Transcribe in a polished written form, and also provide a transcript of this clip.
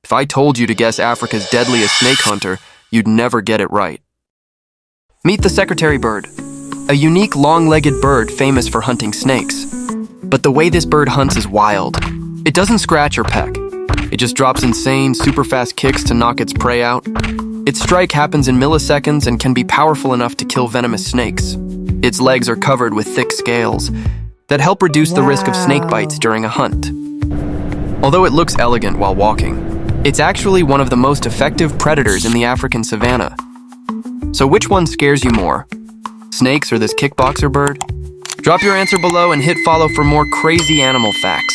If I told you to guess Africa's deadliest snake hunter, you'd never get it right. Meet the secretary bird, a unique long-legged bird famous for hunting snakes. But the way this bird hunts is wild. It doesn't scratch or peck. It just drops insane, super-fast kicks to knock its prey out. Its strike happens in milliseconds and can be powerful enough to kill venomous snakes. Its legs are covered with thick scales that help reduce the risk of snake bites during a hunt. Although it looks elegant while walking, it's actually one of the most effective predators in the African savanna. So which one scares you more? Snakes or this kickboxer bird? Drop your answer below and hit follow for more crazy animal facts.